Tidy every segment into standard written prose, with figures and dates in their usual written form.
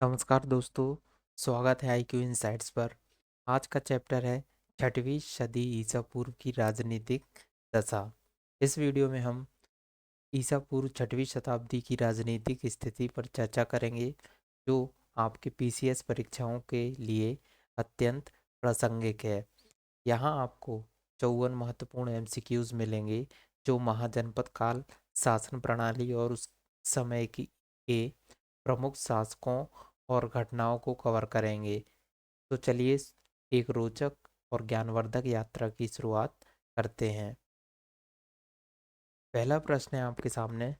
नमस्कार दोस्तों, स्वागत है आईक्यू इनसाइट्स पर। आज का चैप्टर है 6वीं सदी ईसा पूर्व की राजनीतिक दशा। इस वीडियो में हम ईसा पूर्व 6वीं शताब्दी की राजनीतिक स्थिति पर चर्चा करेंगे, जो आपके पीसीएस परीक्षाओं के लिए अत्यंत प्रासंगिक है। यहाँ आपको 54 महत्वपूर्ण एमसीक्यूज मिलेंगे, जो महाजनपद काल, शासन प्रणाली और उस समय की के प्रमुख शासकों और घटनाओं को कवर करेंगे। तो चलिए एक रोचक और ज्ञानवर्धक यात्रा की शुरुआत करते हैं। पहला प्रश्न है आपके सामने,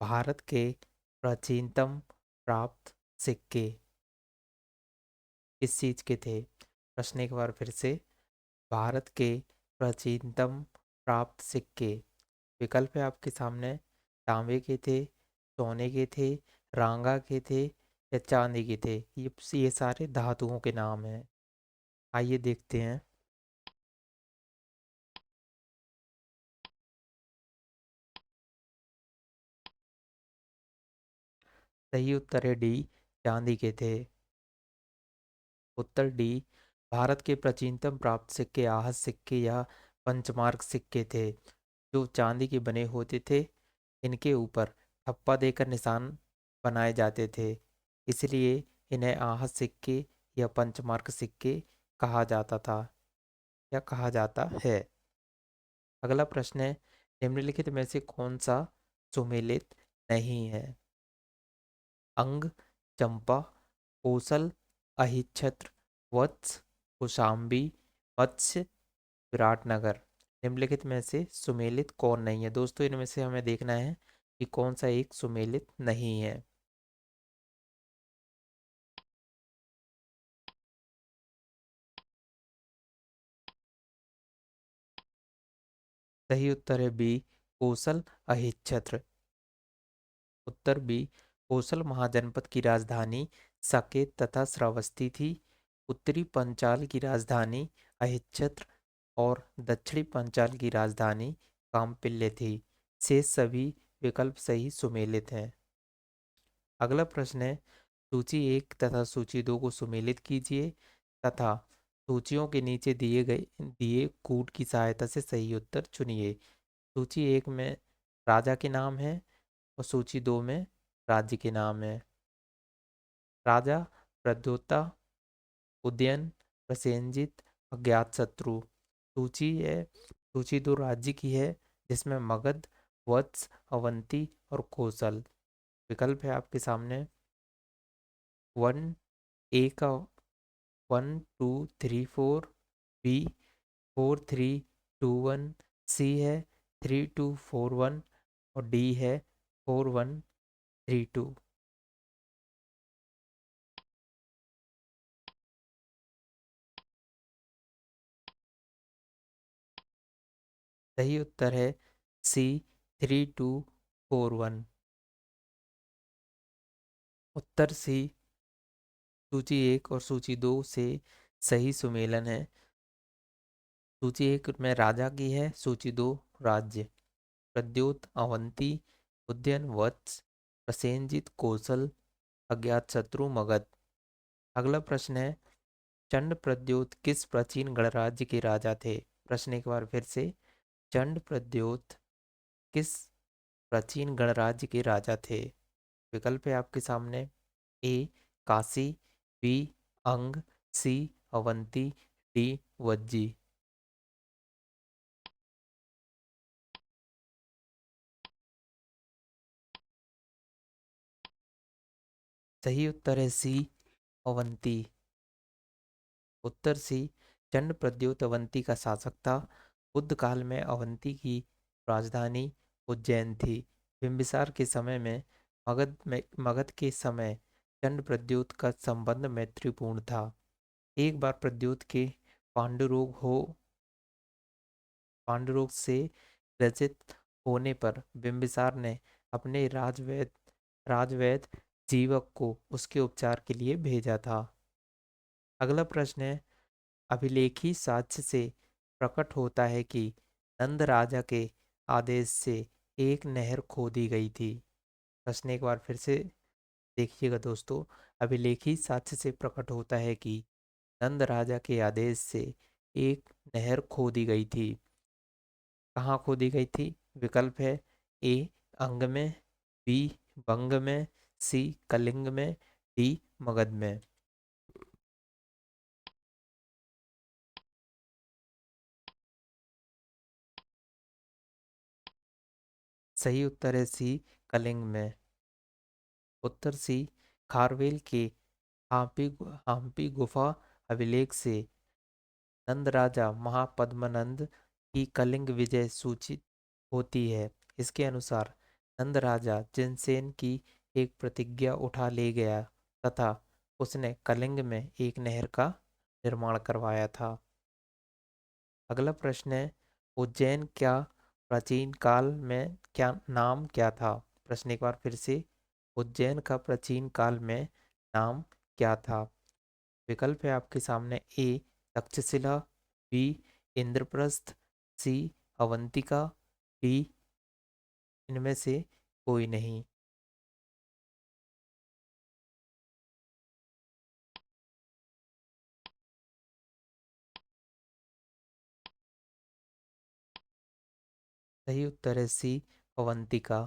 भारत के प्राचीनतम प्राप्त सिक्के किस चीज के थे? प्रश्न एक बार फिर से, भारत के प्राचीनतम प्राप्त सिक्के। विकल्प है आपके सामने, तांबे के थे, सोने के थे, रांगा के थे या चांदी के थे। ये सारे धातुओं के नाम हैं। आइए देखते हैं। सही उत्तर है डी, चांदी के थे। उत्तर डी, भारत के प्राचीनतम प्राप्त सिक्के आहत सिक्के या पंचमार्क सिक्के थे, जो चांदी के बने होते थे। इनके ऊपर ठप्पा देकर निशान बनाए जाते थे, इसलिए इन्हें आहत सिक्के या पंचमार्क सिक्के कहा जाता था या कहा जाता है। अगला प्रश्न है, निम्नलिखित में से कौन सा सुमेलित नहीं है? अंग, चंपा, कोसल, अहिच्छत्र, वत्स, कौशाम्बी, मत्स्य, विराटनगर। निम्नलिखित में से सुमेलित कौन नहीं है? दोस्तों, इनमें से हमें देखना है कि कौन सा एक सुमेलित नहीं है। सही उत्तर है बी, कोसल अहिच्छत्र। उत्तर बी, कोसल महाजनपद की राजधानी साकेत तथा श्रावस्ती थी। उत्तरी पंचाल की राजधानी अहिच्छत्र और दक्षिणी पंचाल की राजधानी कामपिल्य थी। शेष सभी विकल्प सही सुमेलित हैं। अगला प्रश्न है, सूची एक तथा सूची दो को सुमेलित कीजिए तथा सूचियों के नीचे दिए कूट की सहायता से सही उत्तर चुनिए। सूची एक में राजा के नाम है और सूची दो में राज्य के नाम है। राजा प्रद्योता, उदयन, प्रसेनजित, अज्ञातशत्रु। सूची दो राज्य की है, जिसमें मगध, वत्स, अवंती और कौशल। विकल्प है आपके सामने, वन ए का 1 2 3 4, बी 4 3 2 1, सी है 3 2 4 1 और डी है 4 1 3 2। सही उत्तर है सी, 3 2 4 1। उत्तर सी, सूची एक और सूची दो से सही सुमेलन है। सूची एक में राजा की है, सूची दो राज्य। प्रद्योत अवंती, उदयन वत्स, प्रसेनजित कौशल, अज्ञातशत्रु मगध। अगला प्रश्न है, चंड प्रद्योत किस प्राचीन गणराज्य के राजा थे? प्रश्न एक बार फिर से, चंड प्रद्योत किस प्राचीन गणराज्य के राजा थे? विकल्प है आपके सामने, ए काशी, बी अंग, सी अवंती, डी वज्जी। सही उत्तर है सी, अवंती। उत्तर सी, चंड प्रद्योत अवंती का शासक था। बुद्ध काल में अवंती की राजधानी उज्जैन थी। बिंबिसार के समय में मगध के समय चंड प्रद्योत का संबंध मैत्रीपूर्ण था। एक बार प्रद्योत के पांडुरोग हो पांडुरोग से ग्रसित होने पर बिंबिसार ने अपने राजवैद्य जीवक को उसके उपचार के लिए भेजा था। अगला प्रश्न है, अभिलेखी साक्ष्य से प्रकट होता है कि नंद राजा के आदेश से एक नहर खोदी गई थी। प्रश्न एक बार फिर से देखिएगा दोस्तों, अभिलेखी साक्ष्य से प्रकट होता है कि नंद राजा के आदेश से एक नहर खोदी गई थी। कहाँ खोदी गई थी? विकल्प है ए अंग में, बी बंग में, सी कलिंग में, डी मगध में। सही उत्तर है सी कलिंग में। उत्तर सी खारवेल के हम्पी गुफा अभिलेख से नंद राजा महापद्मनंद की कलिंग विजय सूचित होती है। इसके अनुसार नंद राजा जिनसेन की एक प्रतिज्ञा उठा ले गया तथा उसने कलिंग में एक नहर का निर्माण करवाया था। अगला प्रश्न है, उज्जैन क्या प्राचीन काल में क्या नाम क्या था? प्रश्न एक बार फिर से, उज्जैन का प्राचीन काल में नाम क्या था? विकल्प है आपके सामने ए तक्षशिला, बी इंद्रप्रस्थ, सी अवंतिका, डी इनमें से कोई नहीं। सही उत्तर है सी अवंतिका।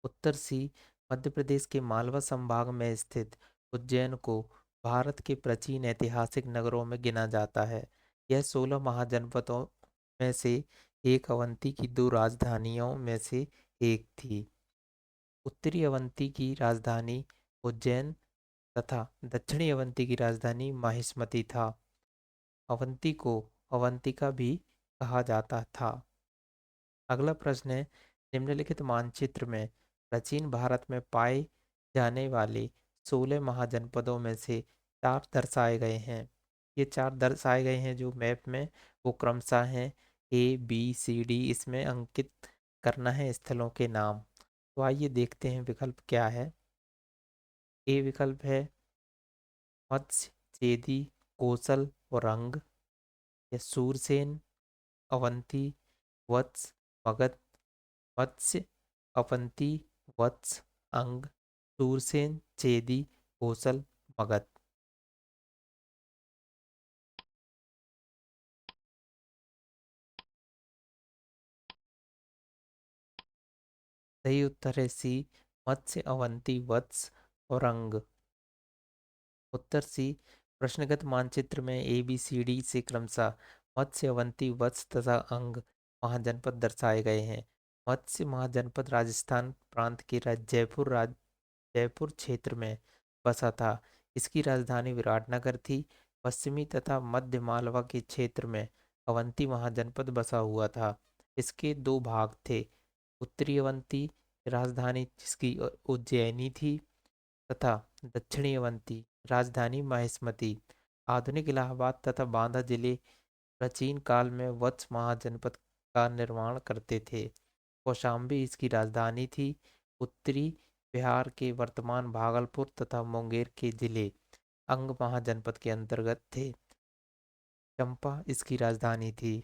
उत्तर सी मध्य प्रदेश के मालवा संभाग में स्थित उज्जैन को भारत के प्राचीन ऐतिहासिक नगरों में गिना जाता है। यह 16 महाजनपदों में से एक अवंती की दो राजधानियों में से एक थी। उत्तरी अवंती की राजधानी उज्जैन तथा दक्षिणी अवंती की राजधानी माहिष्मती था। अवंती को अवंतिका भी कहा जाता था। अगला प्रश्न है, निम्नलिखित मानचित्र में प्राचीन भारत में पाए जाने वाले 16 महाजनपदों में से चार दर्शाए गए हैं। ये चार दर्शाए गए हैं जो मैप में, वो क्रमशः हैं ए बी सी डी। इसमें अंकित करना है स्थलों के नाम। तो आइए देखते हैं विकल्प क्या है। ए विकल्प है मत्स्य, चेदी, कौशल और अंग। या सूरसेन, अवंती, वत्स, मगध। मत्स्य, अवंती, वत्स, अंग। सूरसेन, चेदी, कौशल, मगध। सही उत्तर है सी मत्स्य, अवंती, वत्स और अंग। उत्तर सी प्रश्नगत मानचित्र में ए बी सी डी से क्रमशः मत्स्य, अवंती, वत्स तथा अंग महाजनपद दर्शाए गए हैं। मत्स्य महाजनपद राजस्थान प्रांत के जयपुर क्षेत्र में बसा था। इसकी राजधानी विराटनगर थी। पश्चिमी तथा मध्य मालवा के क्षेत्र में अवंती महाजनपद बसा हुआ था। इसके दो भाग थे, उत्तरी अवंती राजधानी जिसकी उज्जैनी थी तथा दक्षिणी अवंती राजधानी महिष्मती। आधुनिक इलाहाबाद तथा बांदा जिले प्राचीन काल में वत्स महाजनपद का निर्माण करते थे। कौशाम्बी इसकी राजधानी थी। उत्तरी बिहार के वर्तमान भागलपुर तथा मुंगेर के जिले अंग महाजनपद के अंतर्गत थे। चंपा इसकी राजधानी थी।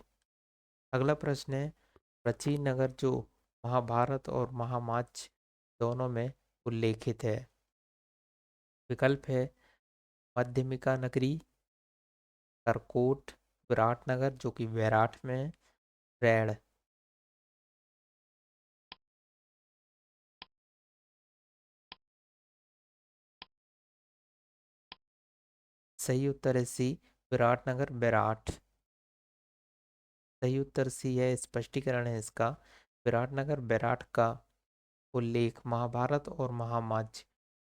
अगला प्रश्न है, प्राचीन नगर जो महाभारत और महामाच दोनों में उल्लेखित है। विकल्प है मध्यमिका नगरी, करकोट, विराटनगर जो कि वैराट में है, रैड़। सही उत्तर है सी विराटनगर बैराठ। सही उत्तर सी है, स्पष्टीकरण है इसका। विराटनगर बैराठ का उल्लेख महाभारत और महामाच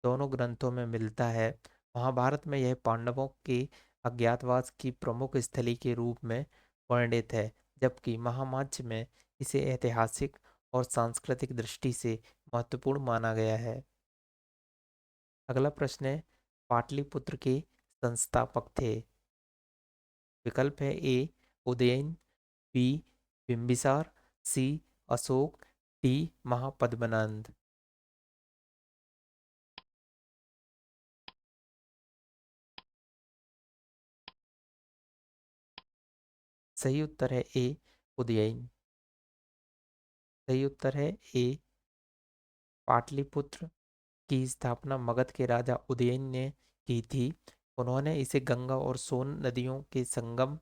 दोनों ग्रंथों में मिलता है। महाभारत में यह पांडवों के अज्ञातवास की प्रमुख स्थली के रूप में वर्णित है, जबकि महामाच में इसे ऐतिहासिक और सांस्कृतिक दृष्टि से महत्वपूर्ण माना गया है। अगला प्रश्न है, पाटलिपुत्र के संस्थापक थे। विकल्प है ए उदयन, बी बिंबिसार, सी अशोक, डी महापद्मनंद। सही उत्तर है ए उदयन। सही उत्तर है ए पाटलिपुत्र की स्थापना मगध के राजा उदयन ने की थी। उन्होंने इसे गंगा और सोन नदियों के संगम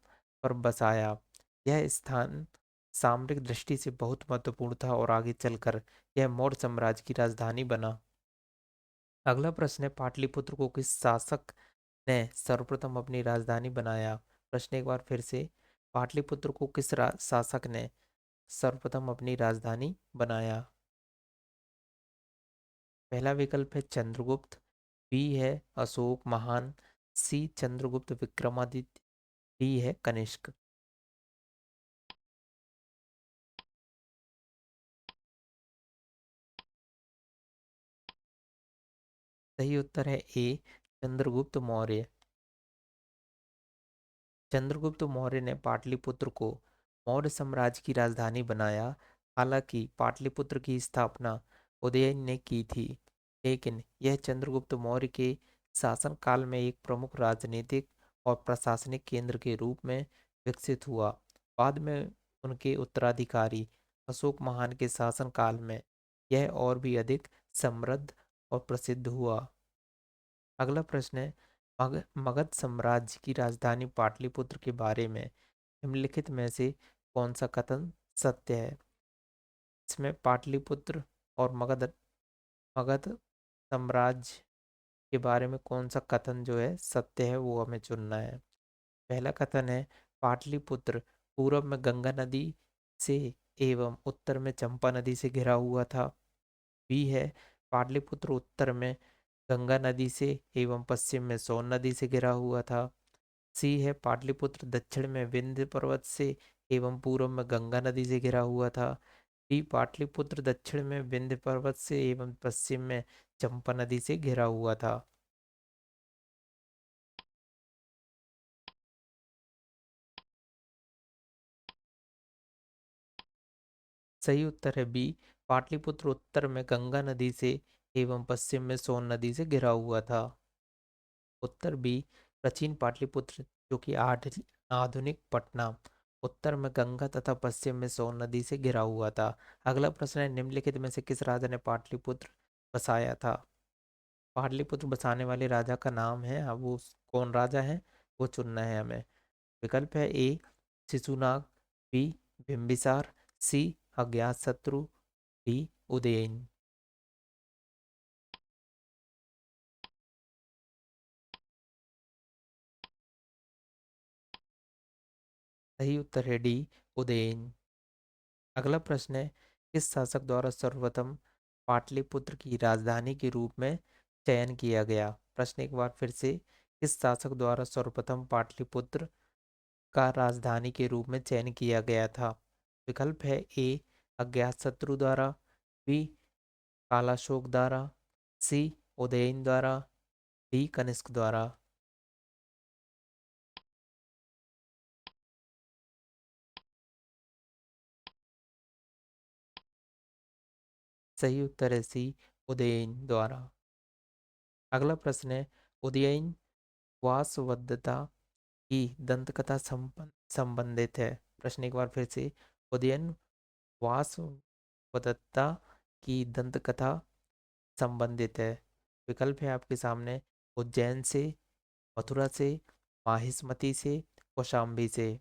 पर बसाया। यह स्थान सामरिक दृष्टि से बहुत महत्वपूर्ण था और आगे चलकर यह मौर्य साम्राज्य की राजधानी बना। अगला प्रश्न है, पाटलिपुत्र को किस शासक ने सर्वप्रथम अपनी राजधानी बनाया? प्रश्न एक बार फिर से, पाटलिपुत्र को किस शासक ने सर्वप्रथम अपनी राजधानी बनाया? पहला विकल्प है चंद्रगुप्त, बी है अशोक महान, सी चंद्रगुप्त विक्रमादित्य, डी है कनिष्क। सही उत्तर है ए, चंद्रगुप्त मौर्य। चंद्रगुप्त मौर्य ने पाटलिपुत्र को मौर्य साम्राज्य की राजधानी बनाया। हालांकि पाटलिपुत्र की स्थापना उदयन ने की थी, लेकिन यह चंद्रगुप्त मौर्य के शासनकाल में एक प्रमुख राजनीतिक और प्रशासनिक केंद्र के रूप में विकसित हुआ। बाद में उनके उत्तराधिकारी अशोक महान के शासनकाल में यह और भी अधिक समृद्ध और प्रसिद्ध हुआ। अगला प्रश्न है, मगध साम्राज्य की राजधानी पाटलिपुत्र के बारे में निम्नलिखित में से कौन सा कथन सत्य है? इसमें पाटलिपुत्र और मगध मगध साम्राज्य के बारे में कौन सा कथन जो है सत्य है, वो हमें चुनना है। पहला कथन है, पाटलिपुत्र पूर्व में गंगा नदी से एवं उत्तर में चंपा नदी से घिरा हुआ था। बी है, पाटलिपुत्र उत्तर में गंगा नदी से एवं पश्चिम में सोन नदी से घिरा हुआ था। सी है, पाटलिपुत्र दक्षिण में विंध्य पर्वत से एवं पूर्व में गंगा नदी से घिरा हुआ था। डी, पाटलिपुत्र दक्षिण में विंध्य पर्वत से एवं पश्चिम में चंपा नदी से घिरा हुआ था। सही उत्तर है बी, पाटलिपुत्र उत्तर में गंगा नदी से एवं पश्चिम में सोन नदी से घिरा हुआ था। उत्तर बी, प्राचीन पाटलिपुत्र जो कि आधुनिक पटना उत्तर में गंगा तथा पश्चिम में सोन नदी से घिरा हुआ था। अगला प्रश्न है, निम्नलिखित में से किस राजा ने पाटलिपुत्र बसाया था? पाटलिपुत्र बसाने वाले राजा का नाम है, अब वो कौन राजा है वो चुनना है हमें। विकल्प है ए शिशुनाग, बी बिंबिसार, सी अज्ञातशत्रु, डी उदयन। सही उत्तर है डी उदयन। अगला प्रश्न है, किस शासक द्वारा सर्वप्रथम पाटलिपुत्र की राजधानी के रूप में चयन किया गया? प्रश्न एक बार फिर से, किस शासक द्वारा सर्वप्रथम पाटलिपुत्र का राजधानी के रूप में चयन किया गया था? विकल्प है ए अज्ञातशत्रु द्वारा, बी कालाशोक द्वारा, सी उदयन द्वारा, डी कनिष्क द्वारा। सही उत्तर है सी उदयन द्वारा। अगला प्रश्न है, उदयन वासवदत्ता की दंतकथा संबंधित है। प्रश्न एक बार फिर से, उदयन वासवदत्ता की दंतकथा संबंधित है। विकल्प है आपके सामने, उज्जैन से, मथुरा से, माहिष्मति से, कौशाम्बी से।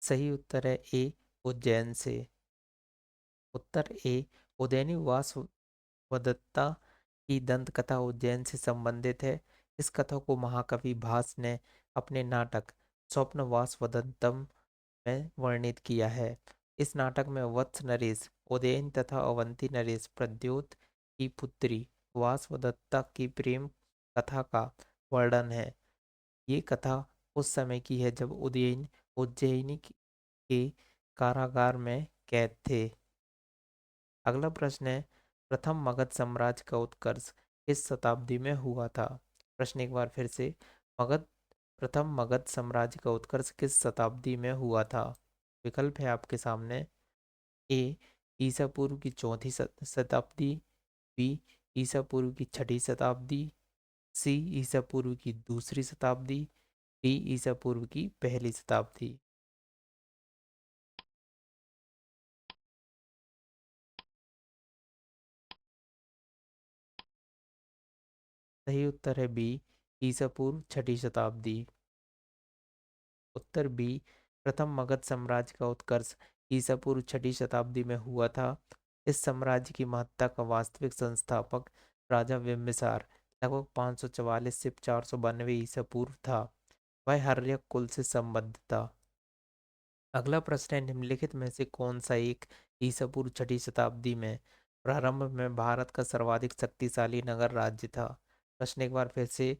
सही उत्तर है ए उज्जैन से। उत्तर ए, उदयनी वासवदत्ता की दंतकथा उज्जैन से संबंधित है। इस कथा को महाकवि भास ने अपने नाटक स्वप्न वासवदत्तम में वर्णित किया है। इस नाटक में वत्स नरेश उदयन तथा अवंती नरेश प्रद्योत की पुत्री वासवदत्ता की प्रेम कथा का वर्णन है। ये कथा उस समय की है जब उदयन उज्जैनी के कारागार में कैद थे। अगला प्रश्न है, प्रथम मगध साम्राज्य का उत्कर्ष किस शताब्दी में हुआ था? प्रश्न एक बार फिर से, मगध प्रथम मगध साम्राज्य का उत्कर्ष किस शताब्दी में हुआ था? विकल्प है आपके सामने, ए ईसा पूर्व की चौथी शताब्दी, बी ईसा पूर्व की छठी शताब्दी, सी ईसा पूर्व की दूसरी शताब्दी, डी ईसा पूर्व की पहली शताब्दी। सही उत्तर है बी, ईसा पूर्व छठी शताब्दी। उत्तर बी, प्रथम मगध साम्राज्य का उत्कर्ष ईसा पूर्व छठी शताब्दी में हुआ था। इस साम्राज्य की महत्ता का वास्तविक संस्थापक राजा बिम्बिसार लगभग 544 से 492 ईसा पूर्व था। वह हर्यक कुल से संबद्ध था। अगला प्रश्न है, निम्नलिखित में से कौन सा एक ईसा पूर्व छठी शताब्दी में प्रारंभ में भारत का सर्वाधिक शक्तिशाली नगर राज्य था। प्रश्न एक बार फिर से,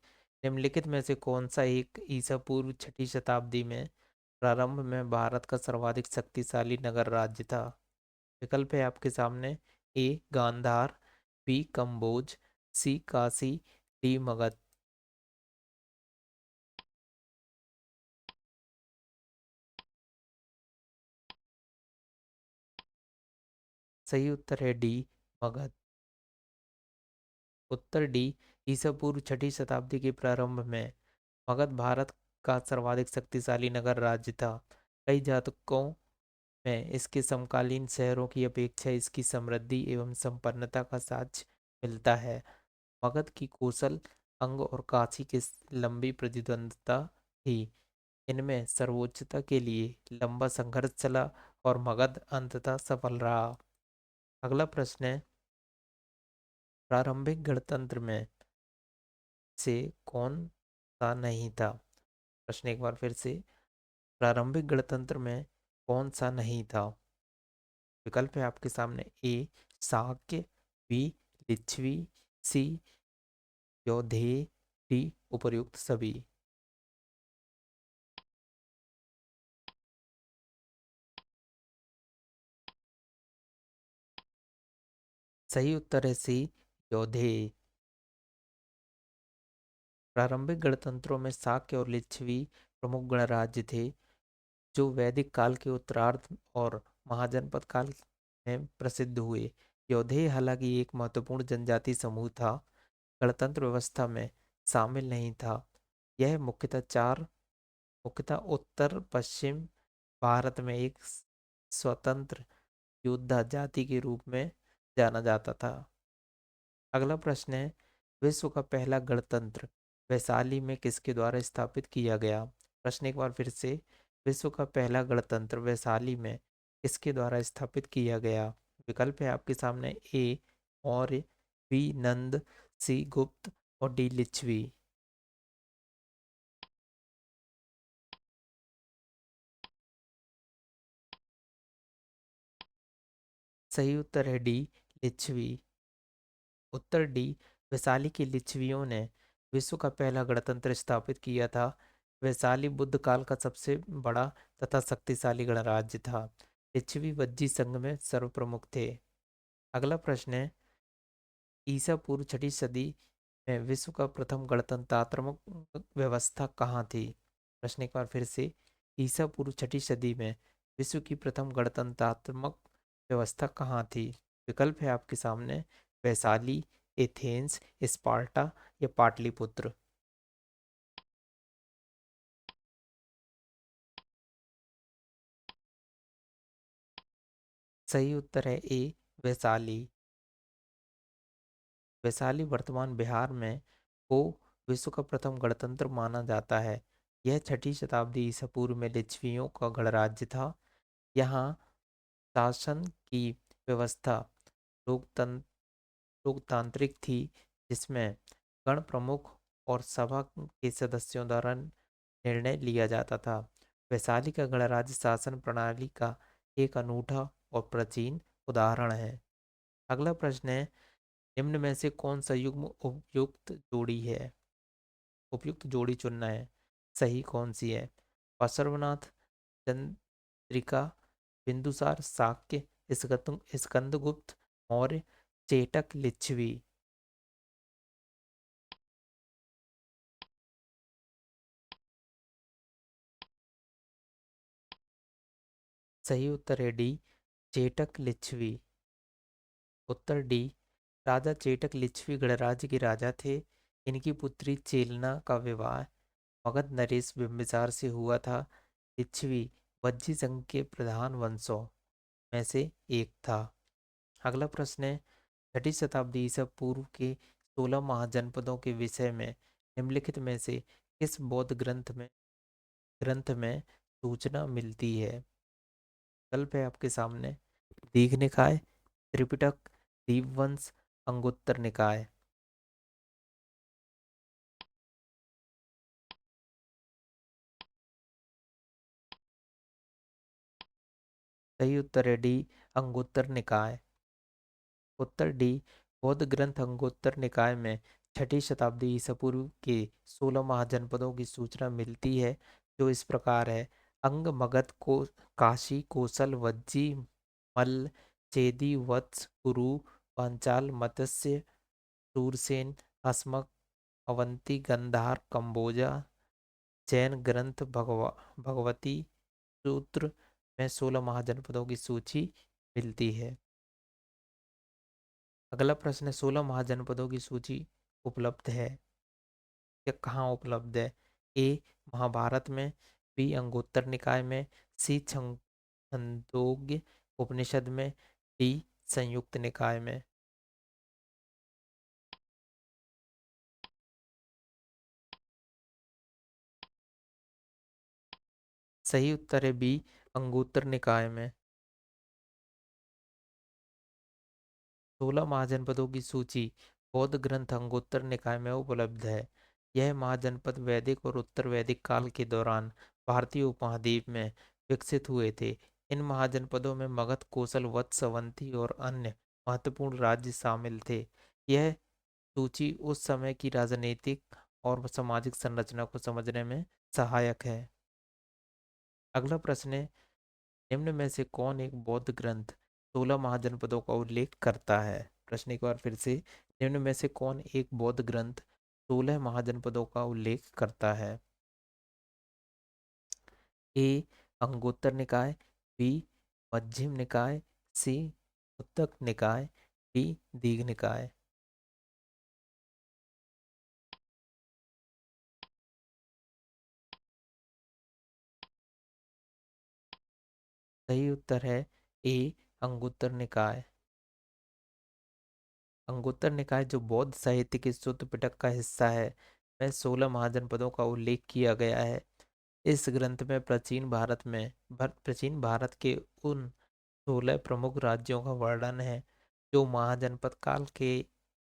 निम्नलिखित में से कौन सा एक ईसा पूर्व छठी शताब्दी में प्रारंभ में भारत का सर्वाधिक शक्तिशाली नगर राज्य था। विकल्प है आपके सामने, ए गांधार, बी कंबोज, सी काशी, डी मगध। सही उत्तर है डी मगध। उत्तर डी, ईसा पूर्व छठी शताब्दी के प्रारंभ में मगध भारत का सर्वाधिक शक्तिशाली नगर राज्य था। कई जातकों में इसके समकालीन शहरों की अपेक्षा इसकी समृद्धि एवं संपन्नता का साक्ष्य मिलता है। मगध की कौशल अंग और काशी की लंबी प्रतिद्वंद्विता थी। इनमें सर्वोच्चता के लिए लंबा संघर्ष चला और मगध अंततः सफल रहा। अगला प्रश्न है, प्रारंभिक गणतंत्र में से कौन सा नहीं था। प्रश्न एक बार फिर से, प्रारंभिक गणतंत्र में कौन सा नहीं था। विकल्प है आपके सामने, ए शाक्य, बी लिच्छवी, सी यौधेय, डी उपर्युक्त सभी। सही उत्तर है सी यौधेय। प्रारंभिक गणतंत्रों में शाक्य और लिच्छवी प्रमुख गणराज्य थे, जो वैदिक काल के उत्तरार्ध और महाजनपद काल में प्रसिद्ध हुए। यौधेय हालांकि एक महत्वपूर्ण जनजाति समूह था, गणतंत्र व्यवस्था में शामिल नहीं था। यह मुख्यतः उत्तर पश्चिम भारत में एक स्वतंत्र योद्धा जाति के रूप में जाना जाता था। अगला प्रश्न है, विश्व का पहला गणतंत्र वैशाली में किसके द्वारा स्थापित किया गया। प्रश्न एक बार फिर से, विश्व का पहला गणतंत्र वैशाली में किसके द्वारा स्थापित किया गया। विकल्प है आपके सामने, ए और बी नंद, सी गुप्त और डी लिच्छवी। सही उत्तर है डी लिच्छवी। उत्तर डी, वैशाली के लिच्छवियों ने विश्व का पहला गणतंत्र स्थापित किया था। वैशाली बुद्ध काल का सबसे बड़ा तथा शक्तिशाली गणराज्य था। लिच्छवी वज्जी संघ में सर्वप्रमुख थे। अगला प्रश्न है, ईसा पूर्व छठी सदी में विश्व का प्रथम गणतंत्रात्मक व्यवस्था कहाँ थी। प्रश्न एक बार फिर से, ईसा पूर्व छठी सदी में विश्व की प्रथम गणतंत्रात्मक व्यवस्था कहाँ थी। विकल्प है आपके सामने, वैशाली, एथेंस, स्पार्टा या पाटलिपुत्र। सही उत्तर है ए वैशाली। वैशाली वर्तमान बिहार में को विश्व का प्रथम गणतंत्र माना जाता है। यह छठी शताब्दी ईसा पूर्व में लिच्छवियों का गणराज्य था। यहाँ शासन की व्यवस्था लोकतंत्र लोकतांत्रिक थी, जिसमें गण प्रमुख और सभा के सदस्यों द्वारा निर्णय लिया जाता था। वैशाली का गणराज्य शासन प्रणाली का एक अनूठा और प्राचीन उदाहरण है। अगला प्रश्न है, निम्न में से कौन सा युग्म उपयुक्त जोड़ी चुनना है। सही कौन सी है। पार्श्वनाथ, चंद्रिका, बिंदुसार, शाक्य, स्कंदगुप्त, मौर्य, चेटक, लिच्छवी। सही उत्तर है डी, चेटक लिच्छवी। उत्तर डी, राजा चेटक लिच्छवी गणराज्य के राजा थे। इनकी पुत्री चेलना का विवाह मगध नरेश बिंबिसार से हुआ था। लिच्छवी वज्जी संघ के प्रधान वंशों में से एक था। अगला प्रश्न है, छठी शताब्दी ईसा पूर्व के 16 महाजनपदों के विषय में निम्नलिखित में से किस बौद्ध ग्रंथ में सूचना मिलती है? विकल्प है आपके सामने। दीघ निकाय, त्रिपिटक, दीपवंस, अंगुत्तर निकाय। सही उत्तर है डी, अंगुत्तर निकाय। उत्तर डी, बौद्ध ग्रंथ अंगुत्तर निकाय में छठी शताब्दी ईसा पूर्व के 16 महाजनपदों की सूचना मिलती है, जो इस प्रकार है। अंग, मगध, को काशी, कोसल, वज्जी, मल्ल, चेदी, वत्स, कुरु, पांचाल, मत्स्य, सूरसेन, हस्मक, अवंती, गंधार, कंबोजा। जैन ग्रंथ भगवती सूत्र में 16 महाजनपदों की सूची मिलती है। अगला प्रश्न है, 16 महाजनपदों की सूची उपलब्ध है या कहाँ उपलब्ध है? ए, महाभारत में, बी, अंगुत्तर निकाय में, सी, छंदोग्य उपनिषद में, डी, संयुक्त निकाय में। सही उत्तर है बी, अंगुत्तर निकाय में। 16 महाजनपदों की सूची बौद्ध ग्रंथ अंगुत्तर निकाय में उपलब्ध है। यह महाजनपद वैदिक और उत्तर वैदिक काल के दौरान भारतीय उपमहाद्वीप में विकसित हुए थे। इन महाजनपदों में मगध, कोसल, वत्स, अवंती और अन्य महत्वपूर्ण राज्य शामिल थे। यह सूची उस समय की राजनीतिक और सामाजिक संरचना को समझने में सहायक है। अगला प्रश्न है, निम्न में से कौन एक बौद्ध ग्रंथ 16 महाजनपदों का उल्लेख करता है? प्रश्न एक बार फिर से, निम्न में से कौन एक बौद्ध ग्रंथ 16 महाजनपदों का उल्लेख करता है? ए, अंगुत्तर निकाय, बी, मध्यम निकाय, सी, उत्तक निकाय, डी, दीघ निकाय। सही उत्तर है ए, अंगुत्तर निकाय। अंगुत्तर निकाय, जो बौद्ध साहित्य के सूत्र पिटक का हिस्सा है, में 16 महाजनपदों का उल्लेख किया गया है। इस ग्रंथ में प्राचीन भारत के उन 16 प्रमुख राज्यों का वर्णन है जो महाजनपद काल के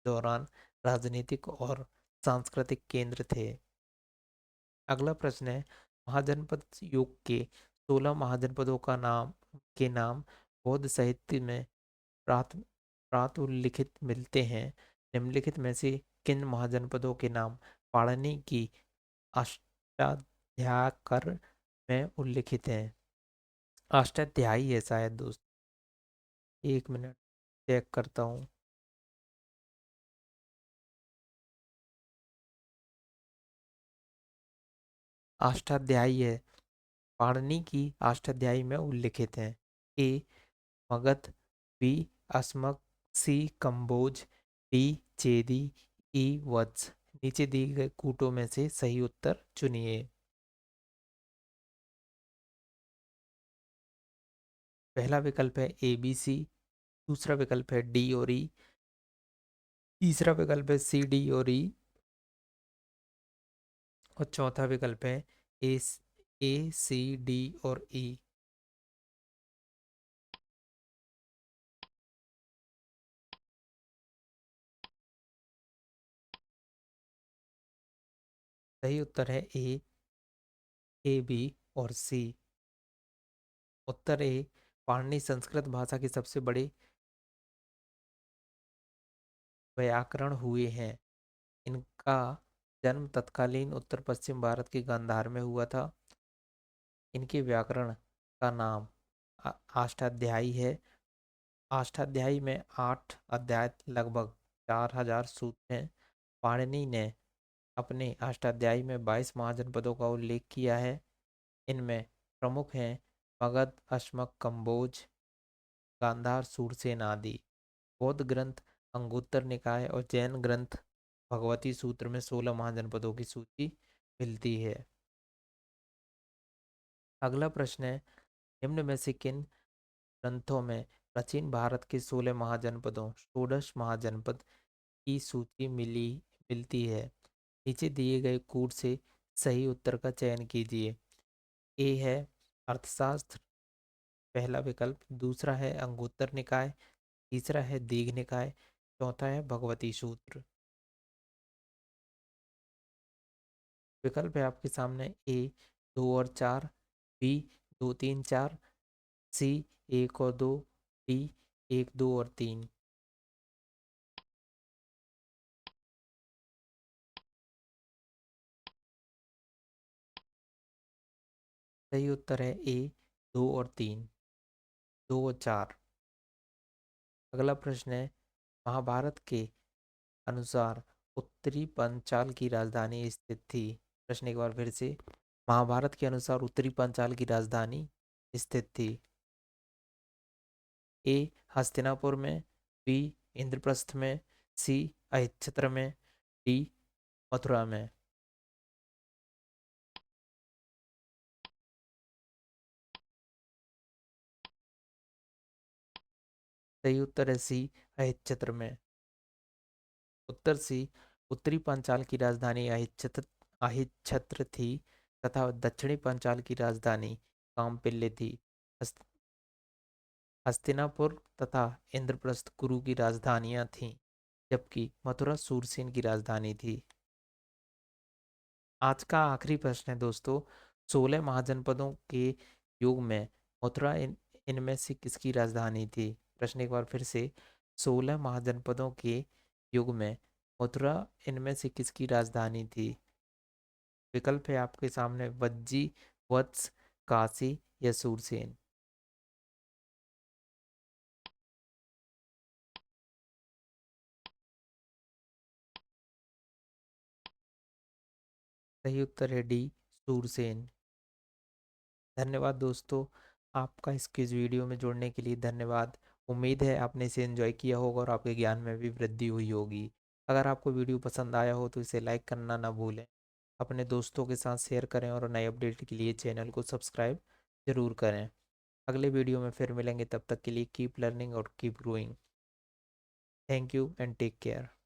दौरान राजनीतिक और सांस्कृतिक केंद्र थे। अगला प्रश्न है, महाजनपद युग के 16 महाजनपदों के नाम बौद्ध साहित्य में प्रात प्रातुल्लिखित मिलते हैं। निम्नलिखित में से किन महाजनपदों के नाम पाणिनि की अष्टाध्यायकर में उल्लिखित हैं? अष्टाध्यायी है शायद दोस्त, एक मिनट चेक करता हूँ। अष्टाध्यायी है, पाणिनि की अष्टाध्यायी में उल्लिखित हैं। ए, मगध, बी, अस्मक, सी, कंबोज, डी, चेदी, ई, वत्स। नीचे दिए गए कूटों में से सही उत्तर चुनिए। पहला विकल्प है ए बी सी, दूसरा विकल्प है डी और ई, तीसरा विकल्प है सी, डी और ई, और चौथा विकल्प है ए, सी, डी और ई। सही उत्तर है ए, बी और सी। उत्तर ए, पाणिनि संस्कृत भाषा के सबसे बड़े व्याकरण हुए हैं। इनका जन्म तत्कालीन उत्तर पश्चिम भारत के गांधार में हुआ था। इनके व्याकरण का नाम अष्टाध्यायी है। अष्टाध्यायी में 8 अध्याय, लगभग 4000 सूत्र हैं। पाणिनि ने अपने अष्टाध्यायी में 22 महाजनपदों का उल्लेख किया है। इनमें प्रमुख हैं मगध, अश्मक, कंबोज, गांधार, सूरसेन आदि। बौद्ध ग्रंथ अंगुत्तर निकाय और जैन ग्रंथ भगवती सूत्र में 16 महाजनपदों की सूची मिलती है। अगला प्रश्न है, निम्न में से किन ग्रंथों में प्राचीन भारत के 16 महाजनपदों, षोडश महाजनपद की सूची मिलती है। नीचे दिए गए कूट से सही उत्तर का चयन कीजिए। ए है अर्थशास्त्र, पहला विकल्प। दूसरा है अंगुत्तर निकाय। तीसरा है दीघ निकाय। चौथा है भगवती सूत्र। विकल्प है आपके सामने। ए 2 और 4, बी 2, 3, 4, सी 1 और 2, डी 1, 2 और 3। सही उत्तर है ए 2 और 3, 2 और 4। अगला प्रश्न है, महाभारत के अनुसार उत्तरी पंचाल की राजधानी स्थित थी। प्रश्न एक बार फिर से, महाभारत के अनुसार उत्तरी पंचाल की राजधानी स्थित थी। ए हस्तिनापुर में, बी इंद्रप्रस्थ में, सी अहिच्छत्र में, डी मथुरा में। सही उत्तर है सी अहिच्छत्र में। उत्तर सी, उत्तरी पंचाल की राजधानी अहिच्छत्र थी तथा दक्षिणी पंचाल की राजधानी कामपिल्ले थी। हस्त- हस्तिनापुर तथा इंद्रप्रस्थ कुरु की राजधानियां थीं, जबकि मथुरा सूरसेन की राजधानी थी। आज का आखिरी प्रश्न है दोस्तों, 16 महाजनपदों के युग में मथुरा इनमें से किसकी राजधानी थी। प्रश्न एक बार फिर से, 16 महाजनपदों के युग में मथुरा इनमें से किसकी राजधानी थी। विकल्प है आपके सामने, वज्जी, वत्स, काशी या सूरसेन। सही उत्तर है डी सूरसेन। धन्यवाद दोस्तों, आपका इस क्विज वीडियो में जुड़ने के लिए धन्यवाद। उम्मीद है आपने इसे एंजॉय किया होगा और आपके ज्ञान में भी वृद्धि हुई होगी। अगर आपको वीडियो पसंद आया हो तो इसे लाइक करना ना भूलें। अपने दोस्तों के साथ शेयर करें और नए अपडेट के लिए चैनल को सब्सक्राइब जरूर करें। अगले वीडियो में फिर मिलेंगे, तब तक के लिए कीप लर्निंग और keep growing. Thank you and take care.